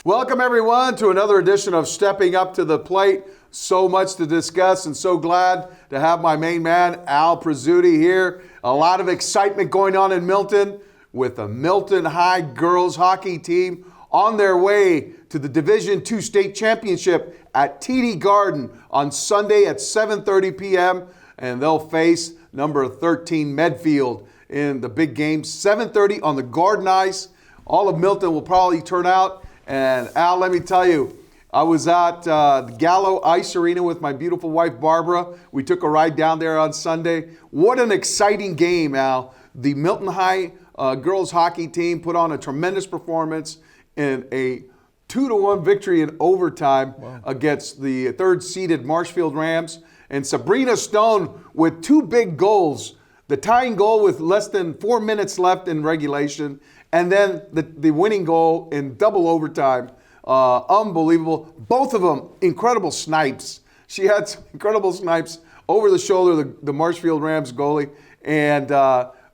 Welcome, everyone, to another edition of Stepping Up to the Plate. So much to discuss and so glad to have my main man, Al Prizzuti, here. A lot of excitement going on in Milton with the Milton High girls hockey team on their way to the Division II state championship at TD Garden on Sunday at 7:30 p.m. And they'll face number 13 Medfield in the big game, 7:30 on the Garden Ice. All of Milton will probably turn out. And Al, let me tell you, I was at the Gallo Ice Arena with my beautiful wife, Barbara. We took a ride down there on Sunday. What an exciting game, Al. The Milton High girls hockey team put on a tremendous performance in a 2-1 victory in overtime against the third-seeded Marshfield Rams. And Sabrina Stone with two big goals, the tying goal with less than 4 minutes left in regulation, and then the winning goal in double overtime. Unbelievable. Both of them, incredible snipes. She had some incredible snipes over the shoulder of the Marshfield Rams goalie. And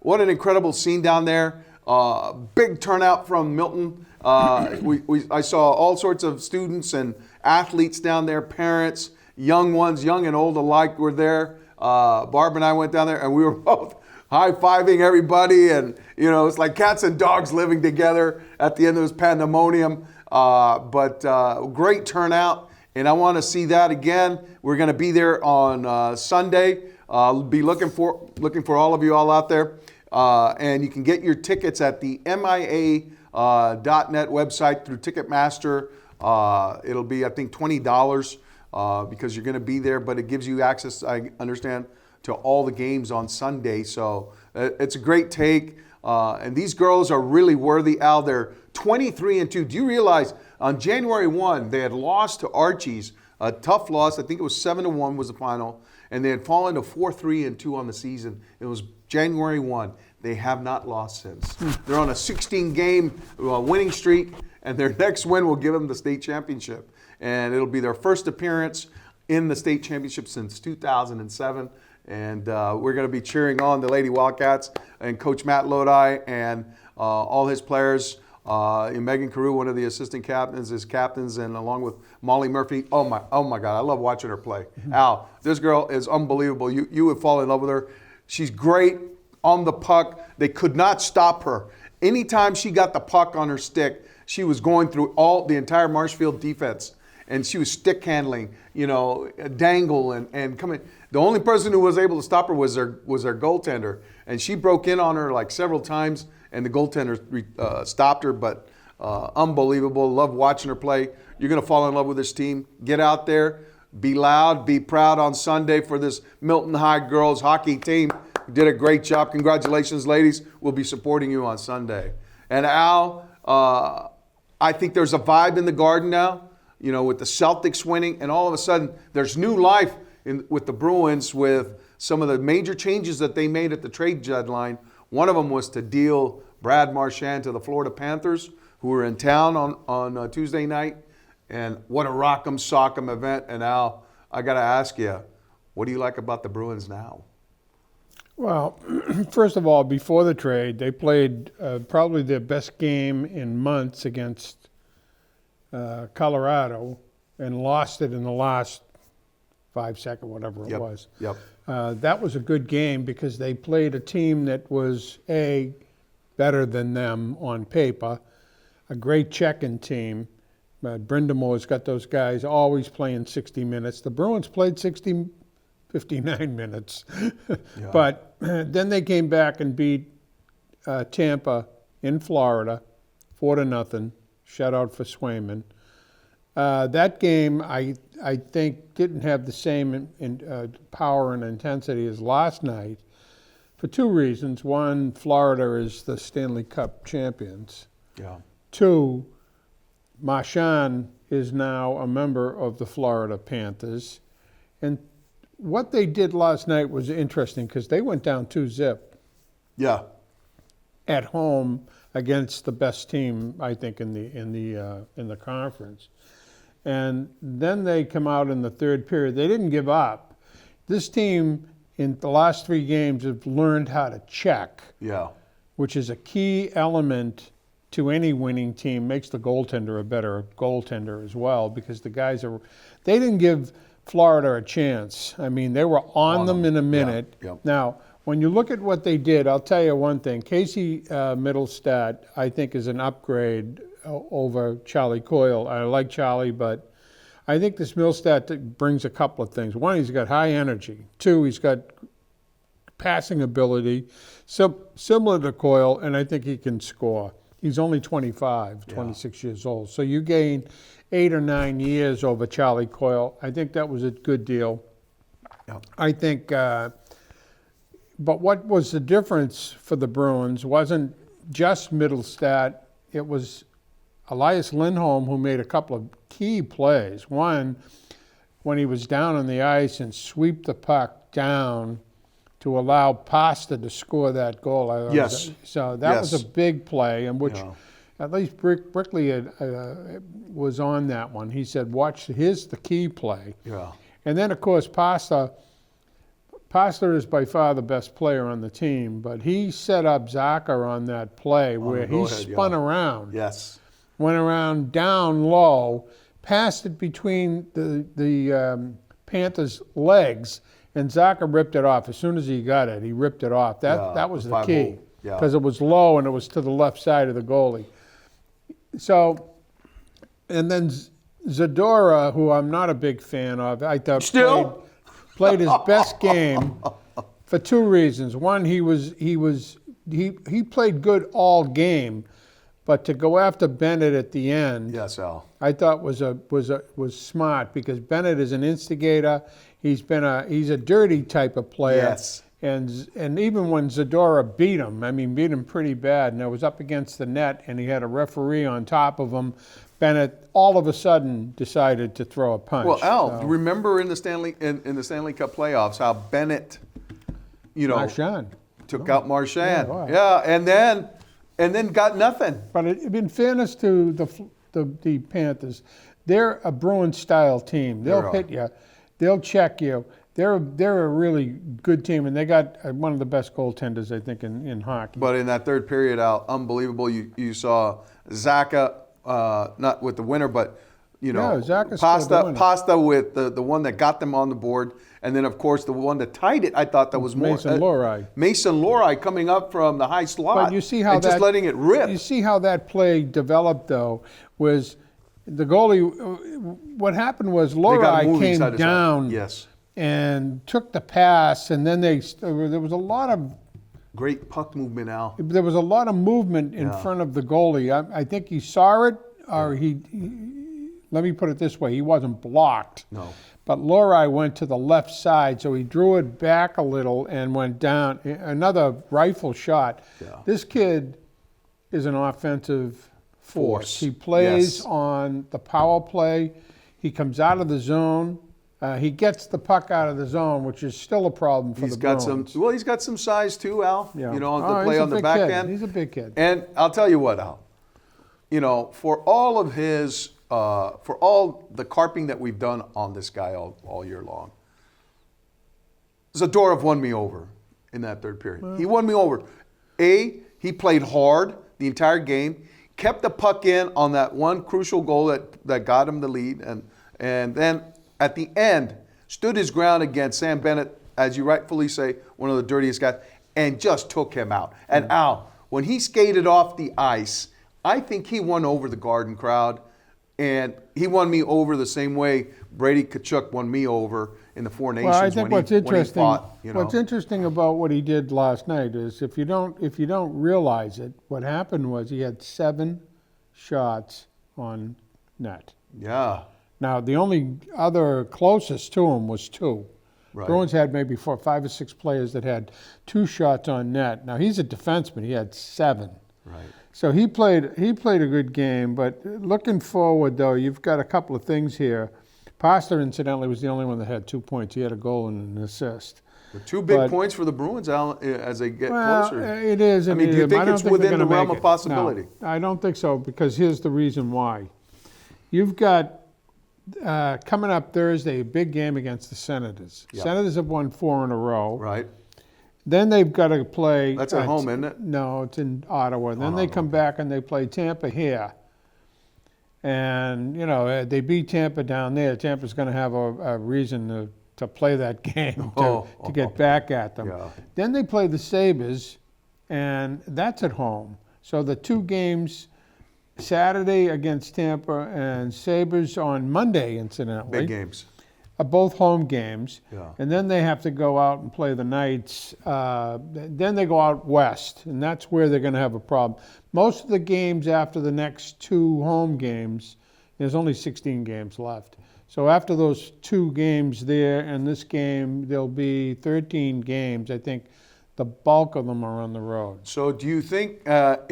what an incredible scene down there. Big turnout from Milton. I saw all sorts of students and athletes down there, parents, young ones, young and old alike were there. Barb and I went down there and we were both high-fiving everybody, and it's like cats and dogs living together at the end of this pandemonium. But great turnout, and I want to see that again. We're going to be there on Sunday. I'll be looking for all of you all out there, and you can get your tickets at the MIA.net website through Ticketmaster. It'll be, I think, $20 because you're going to be there, but it gives you access, I understand, to all the games on Sunday. So it's a great take. And these girls are really worthy, Al. They're 23-2. Do you realize on January 1, they had lost to Archie's, a tough loss. I think it was 7-1 was the final. And they had fallen to 4-3-2 on the season. It was January 1. They have not lost since. They're on a 16-game winning streak, and their next win will give them the state championship. And it'll be their first appearance in the state championship since 2007. And we're going to be cheering on the Lady Wildcats and Coach Matt Lodi and all his players. Megan Carew, one of the assistant captains, is captains, and along with Molly Murphy. Oh my God, I love watching her play. Al, this girl is unbelievable. You would fall in love with her. She's great on the puck. They could not stop her. Anytime she got the puck on her stick, she was going through the entire Marshfield defense. And she was stick handling, dangle and coming. The only person who was able to stop her was their goaltender. And she broke in on her like several times, and the goaltender stopped her. But unbelievable. Love watching her play. You're going to fall in love with this team. Get out there. Be loud. Be proud on Sunday for this Milton High girls hockey team. You did a great job. Congratulations, ladies. We'll be supporting you on Sunday. And Al, I think there's a vibe in the Garden now. With the Celtics winning, and all of a sudden there's new life with the Bruins with some of the major changes that they made at the trade deadline. One of them was to deal Brad Marchand to the Florida Panthers, who were in town on Tuesday night. And what a rock'em sock'em event. And Al, I got to ask you, what do you like about the Bruins now? Well, first of all, before the trade, they played probably their best game in months against Colorado and lost it in the last 5 seconds, whatever it was. Yep. That was a good game because they played a team that was better than them on paper, a great checking team. Brindamore's got those guys always playing 60 minutes. The Bruins played 59 minutes. Yeah. But then they came back and beat Tampa in Florida 4-0. Shutout for Swayman. That game, I think, didn't have the same power and intensity as last night for two reasons. One, Florida is the Stanley Cup champions. Yeah. Two, Marchand is now a member of the Florida Panthers. And what they did last night was interesting because they went down 2-0. Yeah. At home against the best team, I think, in the conference. And then they come out in the third period. They didn't give up. This team in the last 3 games have learned how to check, yeah, which is a key element to any winning team makes the goaltender a better goaltender as well, because the guys they didn't give Florida a chance. I mean, they were on them in a minute. Yep. Now, when you look at what they did, I'll tell you one thing. Casey Mittelstadt, I think, is an upgrade over Charlie Coyle. I like Charlie, but I think this Mittelstadt brings a couple of things. One, he's got high energy. Two, he's got passing ability, similar to Coyle, and I think he can score. He's only 26 years old. So you gain 8 or 9 years over Charlie Coyle. I think that was a good deal. Yep. I think, but what was the difference for the Bruins wasn't just Mittelstadt. It was Elias Lindholm who made a couple of key plays. One, when he was down on the ice and sweep the puck down to allow Pasta to score that goal. Yes. So that was a big play, in which at least Brickley was on that one. He said, watch, here's the key play. Yeah. And then, of course, Pasta is by far the best player on the team, but he set up Zacha on that play where he spun around. Yes. Went around down low, passed it between the Panthers' legs, and Zacha ripped it off. As soon as he got it, he ripped it off. That was the key, because it was low and it was to the left side of the goalie. So, and then Zadora, who I'm not a big fan of, I thought played his best game for two reasons. One, he played good all game, but to go after Bennett at the end, yes, Al, I thought was smart, because Bennett is an instigator. He's a dirty type of player. Yes. And even when Zadora beat him pretty bad, and it was up against the net, and he had a referee on top of him, Bennett all of a sudden decided to throw a punch. Well, Al, remember in the Stanley Cup playoffs how Bennett, Marchand took out Marchand. Yeah, wow. Yeah, and then got nothing. But in fairness to the Panthers, they're a Bruins-style team. They'll hit you. They'll check you. They're a really good team, and they got one of the best goaltenders, I think, in hockey. But in that third period, Al, unbelievable. You saw Zacha, not with the winner, but Pasta with the one that got them on the board, and then of course the one that tied it. I thought that was Mason Lohrei. Mason Lohrei coming up from the high slot. But you see how just letting it rip. You see how that play developed, though, was the goalie. What happened was Lohrei came down. Yes. And took the pass, and then there was a lot of great puck movement, Al. There was a lot of movement in front of the goalie. I think he saw it, or he let me put it this way, he wasn't blocked. No. But Lohrei went to the left side, so he drew it back a little and went down. Another rifle shot. Yeah. This kid is an offensive force. He plays on the power play. He comes out of the zone. He gets the puck out of the zone, which is still a problem for the Bruins. He's got some size too, Al. Yeah. To play on the back end. He's a big kid. And I'll tell you what, Al. For all of his, for all the carping that we've done on this guy all year long, Zadorov won me over in that third period. He won me over. He played hard the entire game, kept the puck in on that one crucial goal that got him the lead, and then at the end, stood his ground against Sam Bennett, as you rightfully say, one of the dirtiest guys, and just took him out. And Al, when he skated off the ice, I think he won over the Garden crowd, and he won me over the same way Brady Tkachuk won me over in the Four Nations. Well, I think what's interesting about what he did last night is if you don't realize it, what happened was he had 7 shots on net. Yeah. Now, the only other closest to him was 2. Right. Bruins had maybe 5 or 6 players that had 2 shots on net. Now, he's a defenseman. He had 7. Right. So he played a good game. But looking forward, though, you've got a couple of things here. Pasta, incidentally, was the only one that had 2 points. He had a goal and an assist. But 2 big points for the Bruins, Al, as they get closer. It is. Do you think it's within the realm of possibility? No, I don't think so, because here's the reason why. You've got coming up Thursday, a big game against the Senators. Yep. Senators have won 4 in a row. Right. Then they've got to play. That's at home, isn't it? No, it's in Ottawa. Then they come back and they play Tampa here. And, you know, they beat Tampa down there. Tampa's going to have a reason to play that game, to get back at them. Yeah. Then they play the Sabres, and that's at home. So the two games, Saturday against Tampa and Sabres on Monday, incidentally. Big games. Are both home games. Yeah. And then they have to go out and play the Knights. Then they go out west, and that's where they're going to have a problem. Most of the games after the next two home games, there's only 16 games left. So after those two games there and this game, there'll be 13 games. I think the bulk of them are on the road. So do you think at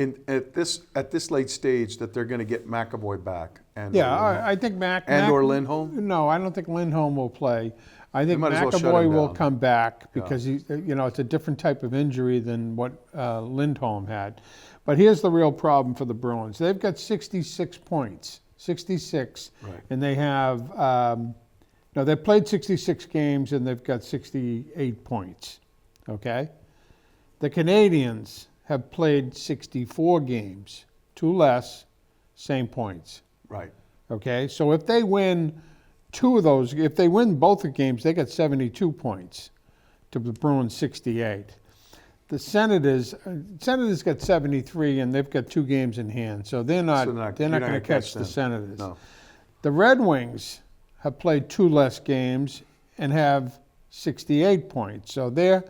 this late stage that they're going to get McAvoy back? I think or Lindholm? No, I don't think Lindholm will play. I think might as well shut McAvoy him will down. come back because it's a different type of injury than what Lindholm had. But here's the real problem for the Bruins. They've got 66 points, 66, Right. and they have they've played 66 games and they've got 68 points. Okay, the Canadians have played 64 games, two less, same points. Right. Okay, so if they win if they win both the games, they got 72 points to the Bruins 68. The Senators got 73, and they've got two games in hand, so they're not going to catch the Senators. No. The Red Wings have played two less games and have 68 points, so they're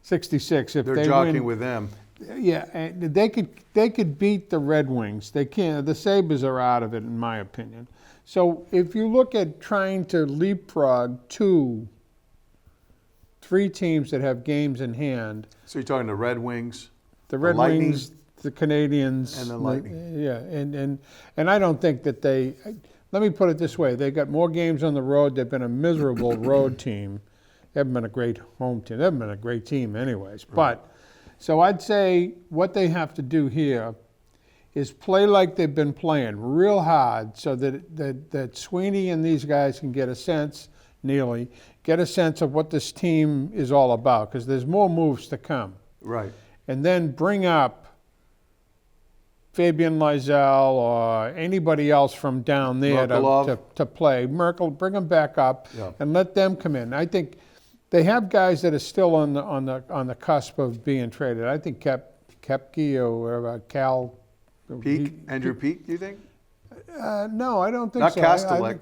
66. If They're they jockeying win, with them. yeah, and they could beat the Red Wings. They can't. The Sabres are out of it, in my opinion. So if you look at trying to leapfrog 3 teams that have games in hand, So you're talking the Red Wings, the Red Lightning, Wings, the Canadians, and the Lightning. Yeah, and I don't think that they. Let me put it this way: they got more games on the road. They've been a miserable road team. They haven't been a great home team. They haven't been a great team, anyways. Right. But so I'd say what they have to do here is play like they've been playing real hard, so that Sweeney and these guys can get a sense, Neely, get a sense of what this team is all about, because there's more moves to come. Right. And then bring up Fabian Lysell or anybody else from down there to play. Merkel, bring them back up and let them come in. I think they have guys that are still on the cusp of being traded. I think Kepke or whatever, Andrew Peak, do you think? No, I don't think Not so. Kastelik.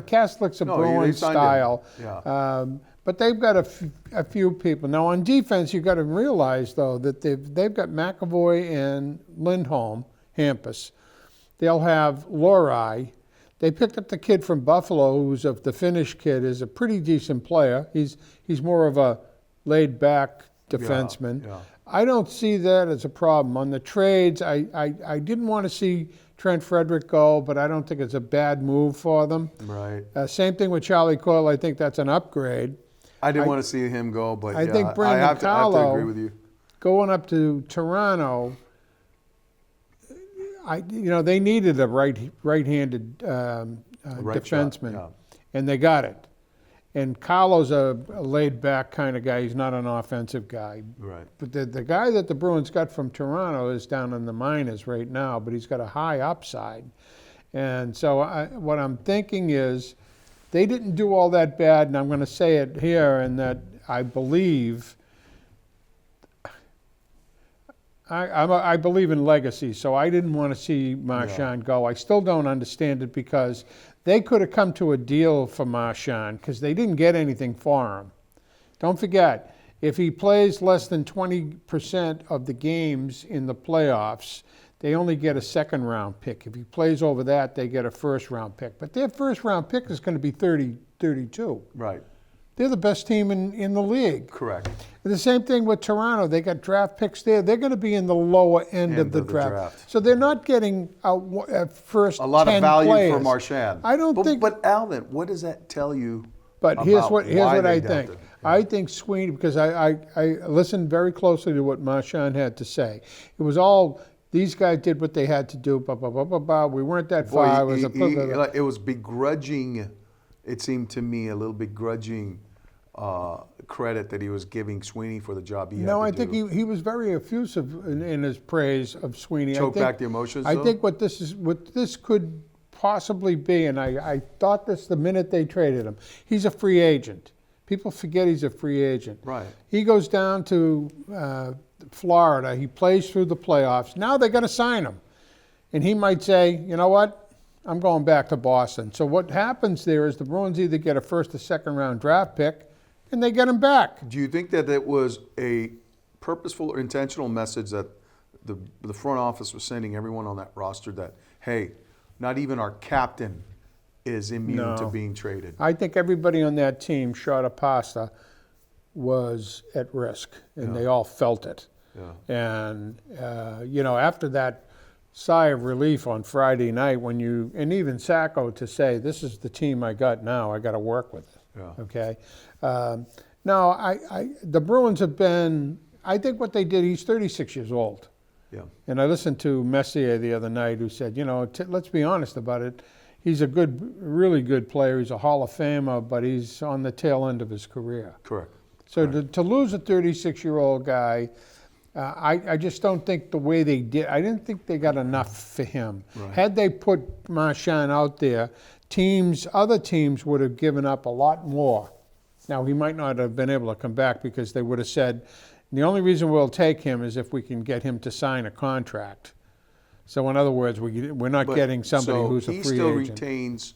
Kastelik's a Bruin style. Yeah. But they've got a few people. Now on defense, you've got to realize though that they've got McAvoy and Lindholm, Hampus. They'll have Lorei. They picked up the kid from Buffalo, who's the Finnish kid, is a pretty decent player. He's more of a laid back defenseman. Yeah. I don't see that as a problem. On the trades, I didn't want to see Trent Frederick go, but I don't think it's a bad move for them. Right. Same thing with Charlie Coyle. I think that's an upgrade. I didn't want to see him go, but I think I Brandon have to agree with you. Going up to Toronto, they needed a right-handed defenseman, and they got it. And Carlo's a laid-back kind of guy. He's not an offensive guy. Right. But the guy that the Bruins got from Toronto is down in the minors right now, but he's got a high upside. And so what I'm thinking is they didn't do all that bad, and I'm going to say it here, and that I believe I believe in legacy, so I didn't want to see Marchand go. I still don't understand it because they could have come to a deal for Marchand because they didn't get anything for him. Don't forget, if he plays less than 20% of the games in the playoffs, they only get a second-round pick. If he plays over that, they get a first-round pick. But their first-round pick is going to be 32. Right. They're the best team in the league. Correct. And the same thing with Toronto. They got draft picks there. They're going to be in the lower end of the draft. So they're not getting a first 10 a lot of value players. for Marchand. I don't think. But Alvin, what does that tell you? But here's what I think. Yeah. I think Sweeney, because I listened very closely to what Marchand had to say. It was all these guys did what they had to do. Blah, blah, blah, blah, blah. We weren't that far. It was begrudging. It seemed to me a little begrudging credit that he was giving Sweeney for the job he had to No, I do. think he was very effusive in his praise of Sweeney. Choke back the emotions, I though? think what this could possibly be, and I thought this the minute they traded him. He's a free agent. People forget he's a free agent. Right. He goes down to Florida. He plays through the playoffs. Now they're going to sign him. And he might say, you know what? I'm going back to Boston. So what happens there is the Bruins either get a first or second round draft pick, and they get him back. Do you think that it was a purposeful or intentional message that the front office was sending everyone on that roster that, hey, not even our captain is immune to No. being traded? I think everybody on that team, short of Pasta, was at risk, and they all felt it. Yeah. And, after that sigh of relief on Friday night and even Sacco to say, this is the team I got now, I got to work with it. Yeah. Okay? No, the Bruins have been, I think what they did, he's 36 years old. Yeah. And I listened to Messier the other night who said, let's be honest about it. He's a really good player. He's a Hall of Famer, but he's on the tail end of his career. Correct. So to lose a 36-year-old guy, I just don't think the way they did, I didn't think they got enough for him. Right. Had they put Marchand out there, other teams would have given up a lot more. Now, he might not have been able to come back because they would have said, the only reason we'll take him is if we can get him to sign a contract. So in other words, we're not getting somebody who's a free agent. He still retains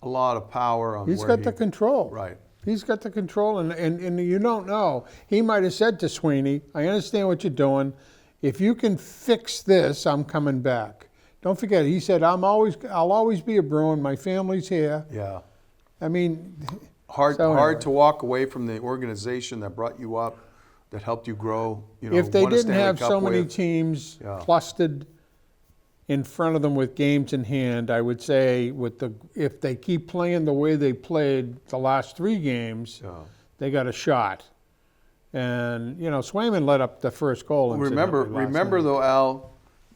a lot of power on He's got the control. Right. He's got the control, and you don't know. He might have said to Sweeney, I understand what you're doing. If you can fix this, I'm coming back. Don't forget, he said, I'll always be a Bruin. My family's here. Yeah. I mean, Hard anyway. to walk away from the organization that brought you up, that helped you grow. If they won a didn't Stanley have Cup so many with. teams Yeah. clustered in front of them with games in hand, I would say if they keep playing the way they played the last 3 games, Yeah. they got a shot. And, Swayman let up the first goal. Remember incidentally last night. though, Al,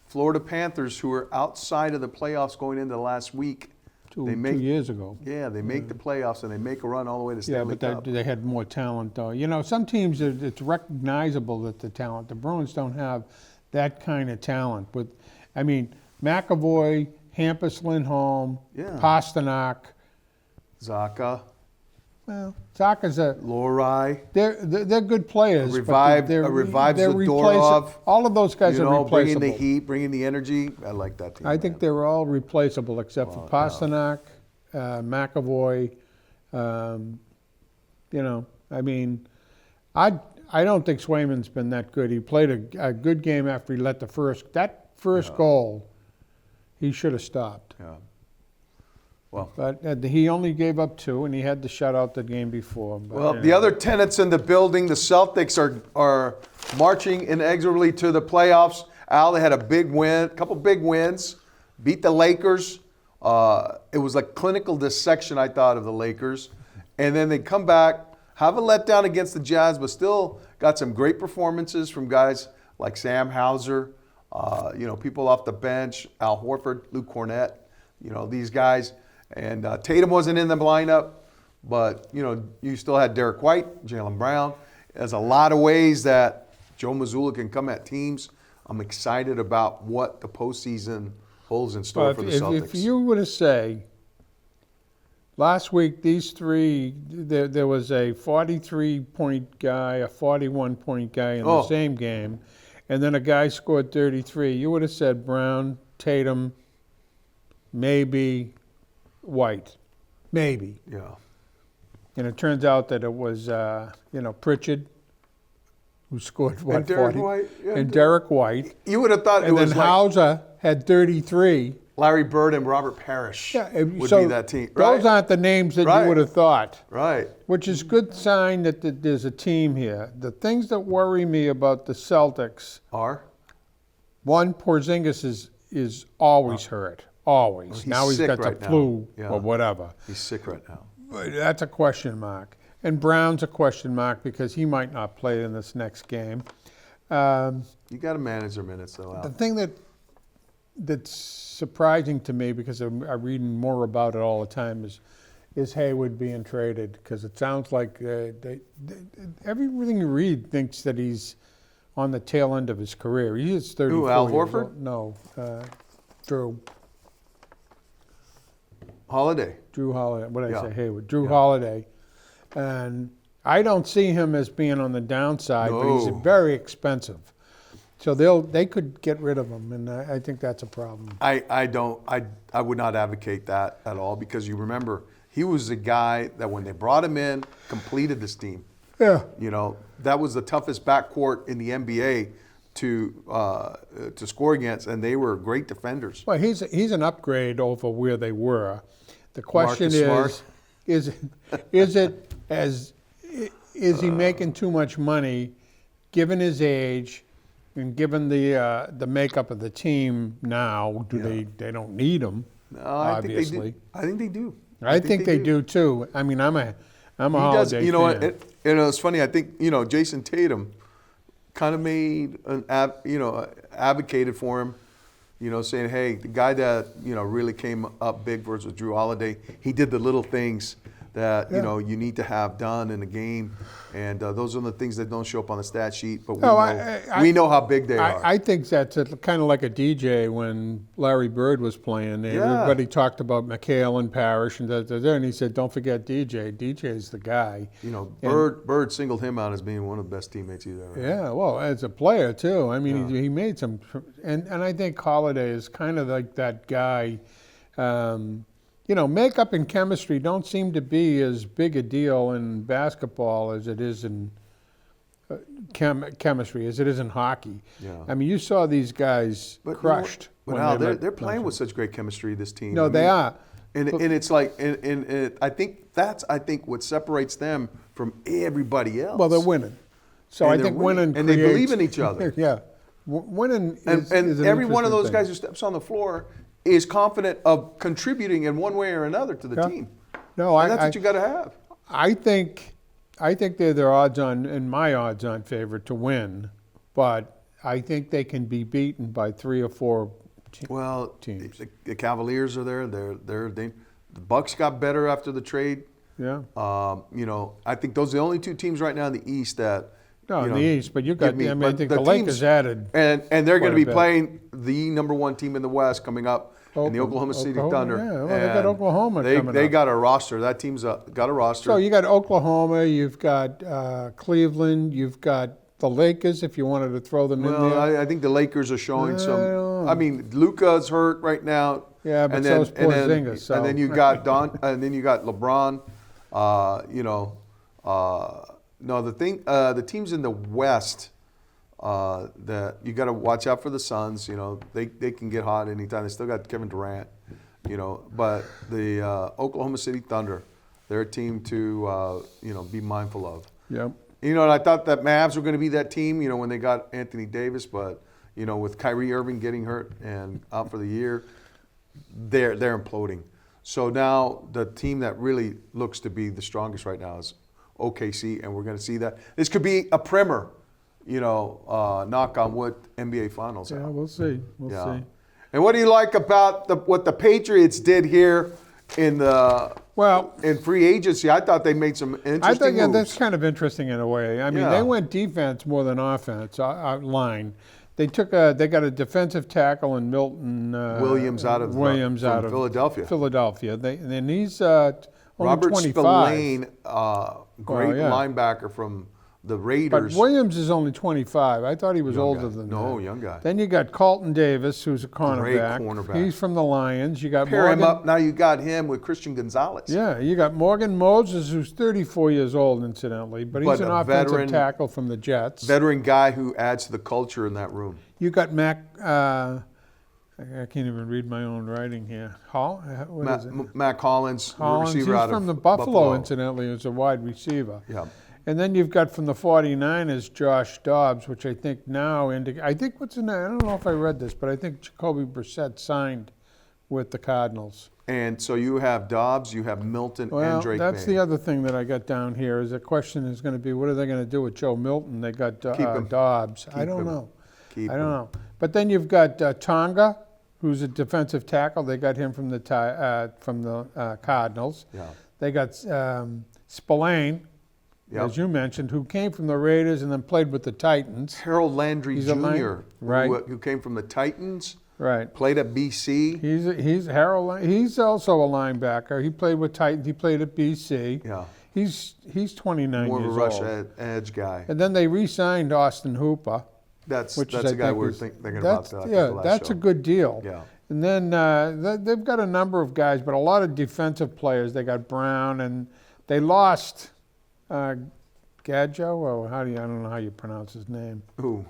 Florida Panthers, who were outside of the playoffs going into the last week, 2 years ago. they make the playoffs and they make a run all the way to Yeah, Stanley but Cup. they had more talent, though. Some teams, it's recognizable that the talent. The Bruins don't have that kind of talent. McAvoy, Hampus Lindholm, Yeah. Pasternak. Zaka, Well, Zaka's Lorai, they're good players. revives they're Zadorov. all of those guys are bringing replaceable. the heat, bringing the energy. I like that team. I think they're all replaceable except for Pasternak, McAvoy. I don't think Swayman's been that good. He played a good game after he let that first goal. He should have stopped. Yeah. Well, But he only gave up 2, and he had the shutout the game before. But, the other tenants in the building, the Celtics are marching inexorably to the playoffs. Al, they had a couple big wins, beat the Lakers. It was like clinical dissection, I thought, of the Lakers. And then they come back, have a letdown against the Jazz, but still got some great performances from guys like Sam Hauser, people off the bench, Al Horford, Luke Cornett, these guys. And Tatum wasn't in the lineup, but, you still had Derek White, Jaylen Brown. There's a lot of ways that Joe Mazzulla can come at teams. I'm excited about what the postseason holds in store for the Celtics. If you were to say, last week, these 3, there was a 43-point guy, a 41-point guy in the same game, and then a guy scored 33. You would have said Brown, Tatum, maybe White. Maybe. Yeah. And it turns out that it was, Pritchard, who scored, And Derek 40? White. Yeah, and Derek White. You would have thought it And then was like Hauser had 33. Larry Bird and Robert Parrish would so be that team. Right? Those aren't the names that Right. you would have thought, Right. which is good sign that there's a team here. The things that worry me about the Celtics, Are? one, Porzingis is always hurt, always. He's Now he's sick got the right now. flu Yeah. or whatever. He's sick right now. But that's a question mark. And Brown's a question mark because he might not play in this next game. You got to manage their minutes, though, Al. The thing that's surprising to me, because I'm reading more about it all the time, is Hayward being traded? Because it sounds like everything you read thinks that he's on the tail end of his career. He is 34 Who, Al years Horford? old. No, Drew Holiday. Holiday. What did I Yeah. say? Hayward. Drew Holiday. And I don't see him as being on the downside, but he's No. very expensive. So they could get rid of him, and I think that's a problem. I would not advocate that at all, because you remember, he was the guy that when they brought him in, completed this team. Yeah. You know, that was the toughest backcourt in the NBA to score against, and they were great defenders. Well, he's an upgrade over where they were. The question Marcus is he making too much money, given his age, and given the makeup of the team now? They don't need him? No, obviously. I think they do. I think they do too. I mean, I'm a Holiday fan. You know what? It's funny. I think Jason Tatum kind of made advocated for him. Saying, hey, the guy that really came up big versus Drew Holiday. He did the little things that you need to have done in the game, and those are the things that don't show up on the stat sheet. But we know how big they are. I think that's kind of like a DJ when Larry Bird was playing. Everybody talked about McHale and Parrish and he said, "Don't forget DJ. DJ's the guy." Bird singled him out as being one of the best teammates he's ever had. Yeah, well, as a player too. I mean, he made some, and I think Holiday is kind of like that guy. Makeup and chemistry don't seem to be as big a deal in basketball as it is in chemistry, as it is in hockey. Yeah. I mean, you saw these guys crushed. But Al, they're playing with such great chemistry, this team. No, they are. And it's like, I think what separates them from everybody else. Well, they're winning. So I think winning and they believe in each other. Yeah. Winning is an every one of interesting those thing. guys who steps on the floor is confident of contributing in one way or another to the team. No, and that's what you got to have. I think they're my odds-on favorite to win, but I think they can be beaten by 3 or 4 teams. The Cavaliers are there. The Bucks got better after the trade. Yeah. I think those are the only 2 teams right now in the East that. No, in the East, but you got. I think the Lakers added, and they're going to be playing the number 1 team in the West coming up in the Oklahoma City Thunder. Yeah, well, they got Oklahoma coming up. They got a roster. That team's got a roster. So you got Oklahoma, you've got Cleveland, you've got the Lakers. If you wanted to throw them in there, I think the Lakers are showing some. I mean, Luka's hurt right now. Yeah, but so's Porzingis. And then you got and then you got LeBron. No, the teams in the West that you got to watch out for the Suns. They can get hot anytime. They still got Kevin Durant. But the Oklahoma City Thunder, they're a team to be mindful of. Yep. And I thought that Mavs were going to be that team. When they got Anthony Davis, but with Kyrie Irving getting hurt and out for the year, they're imploding. So now the team that really looks to be the strongest right now is OKC, and we're going to see that. This could be a primer, knock on wood, NBA Finals. Yeah, we'll see. We'll see. And what do you like about what the Patriots did here in free agency? I thought they made some interesting moves. That's kind of interesting in a way. I mean, they went defense more than offense, line. They got a defensive tackle in Milton Williams from Philadelphia. And he's only Robert 25. Spillane, great linebacker from the Raiders. But Williams is only 25. I thought he was older than that. No, young guy. Then you got Carlton Davis, who's a cornerback. Great cornerback. He's from the Lions. You got Pair him up. Now you got him with Christian Gonzalez. Yeah, you got Morgan Moses, who's 34 years old, incidentally, but he's an offensive tackle from the Jets. Veteran guy who adds to the culture in that room. You got Mac. I can't even read my own writing here. Matt Collins, receiver he's out from of the Buffalo, incidentally, as a wide receiver. Yeah. And then you've got from the 49ers, Josh Dobbs, which I think now I think what's in there, I don't know if I read this, but I think Jacoby Brissett signed with the Cardinals. And so you have Dobbs, you have Milton, and Drake that's May. the other thing that I got down here is the question is going to be, what are they going to do with Joe Milton? They got Dobbs. I don't know. I don't know. But then you've got Tonga, who's a defensive tackle. They got him from the Cardinals. Yeah. They got Spillane, Yep. as you mentioned, who came from the Raiders and then played with the Titans. Harold Landry He's a Jr., right. who came from the Titans, Right. played at BC. He's Harold. He's also a linebacker. He played with Titans. He played at BC. Yeah. He's 29 More of a years rush old. edge guy. And then they re-signed Austin Hooper. That's which a I guy think we're is- thinking about. That's a good deal. Yeah. And then they've got a number of guys, but a lot of defensive players. They got Brown, and they lost Gadjo, or I don't know how you pronounce his name. Who?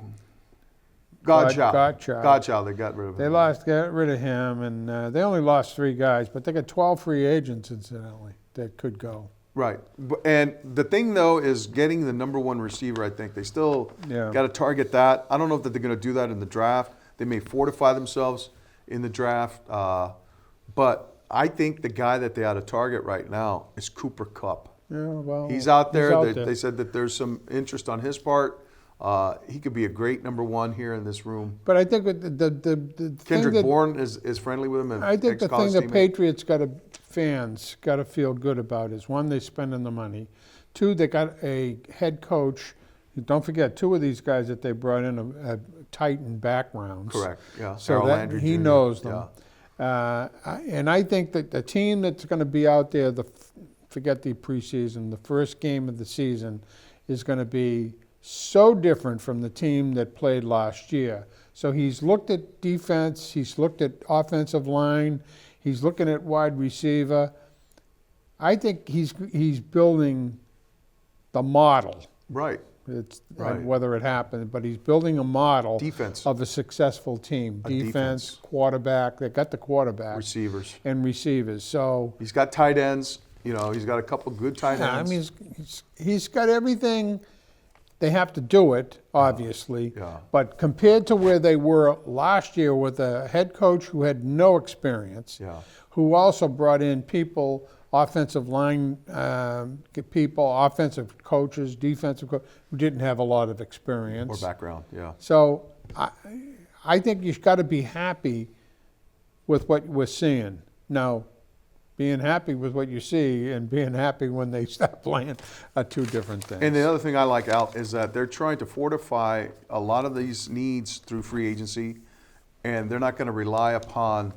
Godchild. Godchild. Godchild, they got rid of him. Got rid of him, and they only lost 3 guys, but they got 12 free agents, incidentally, that could go. Right. And the thing, though, is getting the number 1 receiver, I think. They still got to target that. I don't know if they're going to do that in the draft. They may fortify themselves in the draft. But I think the guy that they ought to target right now is Cooper Kupp. Yeah, well, He's out there. there. They said that there's some interest on his part. He could be a great number 1 here in this room. But I think the Kendrick thing that, Bourne is friendly with him. I think the thing the teammate. Patriots fans got to feel good about is, 1, they're spending the money. 2, they got a head coach. Don't forget, 2 of these guys that they brought in are Titan backgrounds. Correct. Yeah. So Harold that Landry he Jr. knows them. Yeah. And I think that the team that's going to be out there, forget the preseason, the first game of the season is going to be so different from the team that played last year. So he's looked at defense, he's looked at offensive line, he's looking at wide receiver. I think he's building the model. Right. It's Right. whether it happened, but he's building a model Defense. of a successful team. Defense, quarterback. They got the quarterback Receivers. and receivers. So He's got tight ends. He's got a couple good tight yeah, I ends. mean, he's got everything. They have to do it, obviously. Yeah. But compared to where they were last year with a head coach who had no experience, Yeah. who also brought in people, offensive line people, offensive coaches, defensive coaches, who didn't have a lot of experience. Or background, yeah. So I think you've got to be happy with what we're seeing. Now, being happy with what you see and being happy when they stop playing are 2 different things. And the other thing I like, Al, is that they're trying to fortify a lot of these needs through free agency, and they're not going to rely upon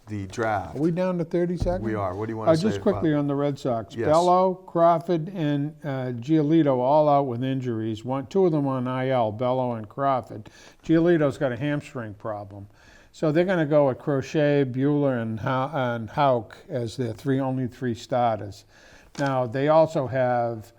the draft. Are we down to 30 seconds? We are. What do you want to say Just quickly about on the Red Sox. Yes. Bello, Crawford, and Giolito all out with injuries. 2 of them on IL, Bello and Crawford. Giolito's got a hamstring problem. So they're going to go with Crochet, Bueller, and Houck as their only 3 starters. Now, they also have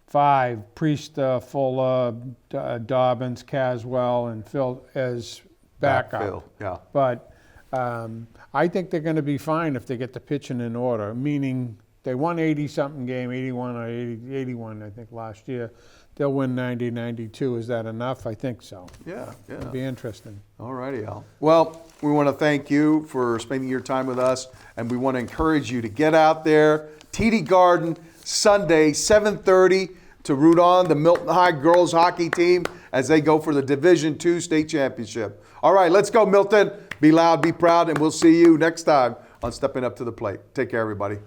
5, Priesta, Fuller, Dobbins, Caswell, and Phil as backup. Backfill, yeah. But I think they're going to be fine if they get the pitching in order, meaning they won 80-something game, 81 or 81, I think, last year. They'll win 90, 92. Is that enough? I think so. Yeah, yeah. It'll be interesting. All righty, Al. Well, we want to thank you for spending your time with us, and we want to encourage you to get out there, TD Garden, Sunday, 7:30, to root on the Milton High girls hockey team as they go for the Division II state championship. All right, let's go, Milton. Be loud, be proud, and we'll see you next time on Stepping Up to the Plate. Take care, everybody.